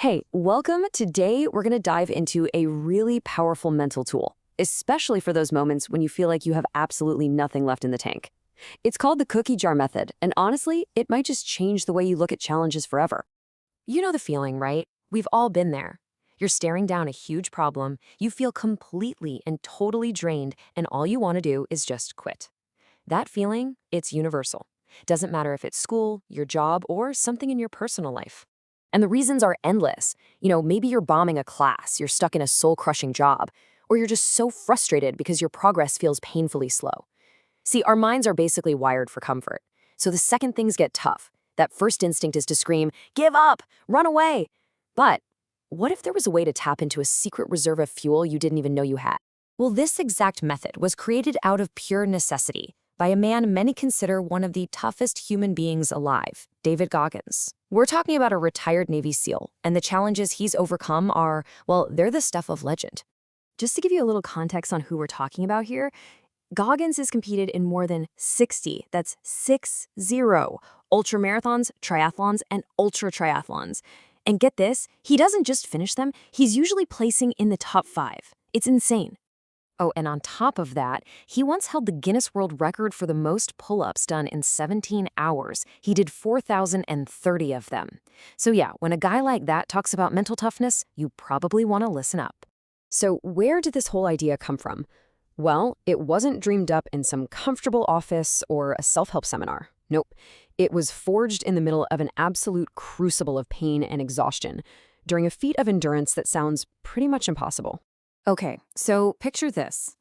Hey, welcome. Today, we're going to dive into a really powerful mental tool, especially for those moments when you feel like you have absolutely nothing left in the tank. It's called the cookie jar method, and honestly, it might just change the way you look at challenges forever. You know the feeling, right? We've all been there. You're staring down a huge problem, you feel completely and totally drained, and all you want to do is just quit. That feeling, it's universal. Doesn't matter if it's school, your job, or something in your personal life. And the reasons are endless. Maybe you're bombing a class, you're stuck in a soul-crushing job, or you're just so frustrated because your progress feels painfully slow. See, our minds are basically wired for comfort. So the second things get tough, that first instinct is to scream, "Give up! Run away!" But what if there was a way to tap into a secret reserve of fuel you didn't even know you had? Well, this exact method was created out of pure necessity by a man many consider one of the toughest human beings alive, David Goggins. We're talking about a retired Navy SEAL, and the challenges he's overcome are, well, they're the stuff of legend. Just to give you a little context on who we're talking about here, Goggins has competed in more than 60, that's 60, ultramarathons, triathlons, and ultra triathlons. And get this, he doesn't just finish them, he's usually placing in the top 5. It's insane. Oh, and on top of that, he once held the Guinness World Record for the most pull-ups done in 17 hours. He did 4,030 of them. So yeah, when a guy like that talks about mental toughness, you probably want to listen up. So where did this whole idea come from? Well, it wasn't dreamed up in some comfortable office or a self-help seminar. Nope. It was forged in the middle of an absolute crucible of pain and exhaustion during a feat of endurance that sounds pretty much impossible. Okay, so picture this.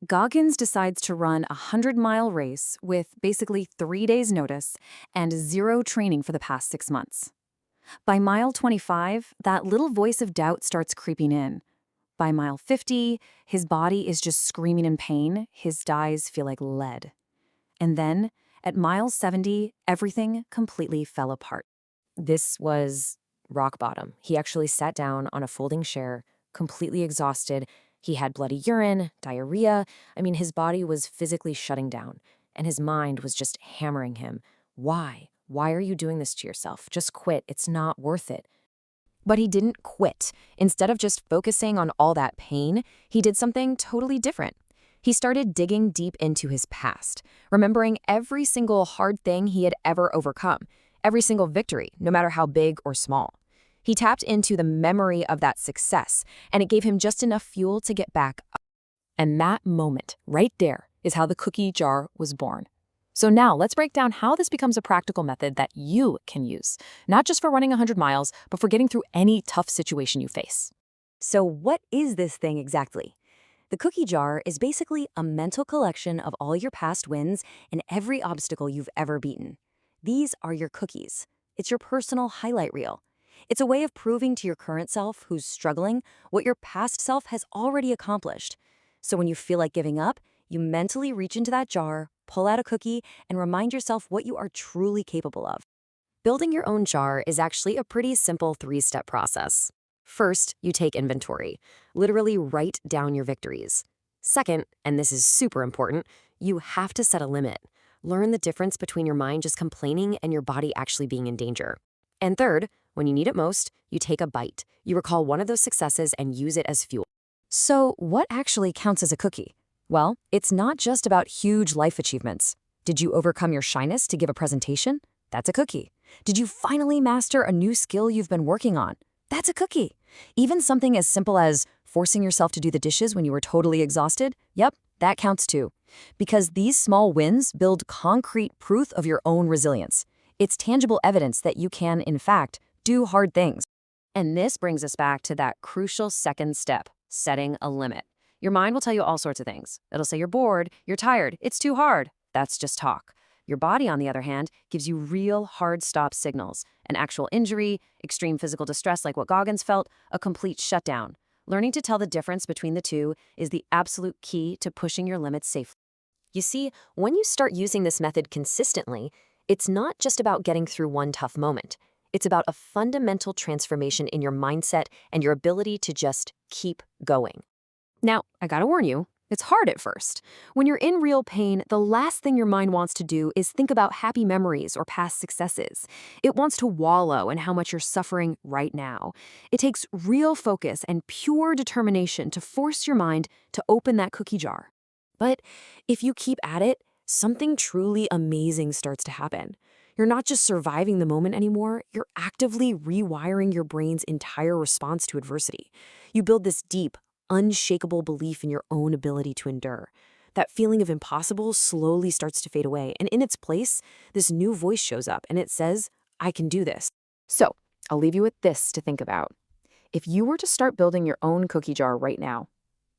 Goggins decides to run a 100-mile race with basically 3 days' notice and zero training for the past 6 months. By mile 25, that little voice of doubt starts creeping in. By mile 50, his body is just screaming in pain, his thighs feel like lead. And then, at mile 70, everything completely fell apart. This was rock bottom. He actually sat down on a folding chair, completely exhausted. He had bloody urine, diarrhea. His body was physically shutting down, and his mind was just hammering him. Why? Why are you doing this to yourself? Just quit. It's not worth it. But he didn't quit. Instead of just focusing on all that pain, he did something totally different. He started digging deep into his past, remembering every single hard thing he had ever overcome, every single victory, no matter how big or small. He tapped into the memory of that success, and it gave him just enough fuel to get back up. And that moment, right there, is how the cookie jar was born. So now let's break down how this becomes a practical method that you can use, not just for running 100 miles, but for getting through any tough situation you face. So what is this thing exactly? The cookie jar is basically a mental collection of all your past wins and every obstacle you've ever beaten. These are your cookies. It's your personal highlight reel. It's a way of proving to your current self who's struggling what your past self has already accomplished. So when you feel like giving up, you mentally reach into that jar, pull out a cookie, and remind yourself what you are truly capable of. Building your own jar is actually a pretty simple 3-step process. First, you take inventory. Literally write down your victories. Second, and this is super important, you have to set a limit. Learn the difference between your mind just complaining and your body actually being in danger. And third, when you need it most, you take a bite. You recall one of those successes and use it as fuel. So what actually counts as a cookie? Well, it's not just about huge life achievements. Did you overcome your shyness to give a presentation? That's a cookie. Did you finally master a new skill you've been working on? That's a cookie. Even something as simple as forcing yourself to do the dishes when you were totally exhausted? Yep, that counts too. Because these small wins build concrete proof of your own resilience. It's tangible evidence that you can, in fact, do hard things. And this brings us back to that crucial second step, setting a limit. Your mind will tell you all sorts of things. It'll say you're bored, you're tired, it's too hard. That's just talk. Your body, on the other hand, gives you real hard stop signals. An actual injury, extreme physical distress like what Goggins felt, a complete shutdown. Learning to tell the difference between the two is the absolute key to pushing your limits safely. You see, when you start using this method consistently, it's not just about getting through one tough moment. It's about a fundamental transformation in your mindset and your ability to just keep going. Now, I gotta warn you, It's hard at first. When you're in real pain, the last thing your mind wants to do is think about happy memories or past successes. It wants to wallow in how much you're suffering right now. It takes real focus and pure determination to force your mind to open that cookie jar. But if you keep at it, something truly amazing starts to happen. You're not just surviving the moment anymore, you're actively rewiring your brain's entire response to adversity. You build this deep, unshakable belief in your own ability to endure. That feeling of impossible slowly starts to fade away, and in its place, this new voice shows up and it says, I can do this. So, I'll leave you with this to think about. If you were to start building your own cookie jar right now,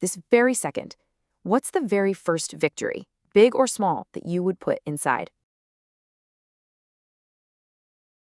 this very second, what's the very first victory, big or small, that you would put inside?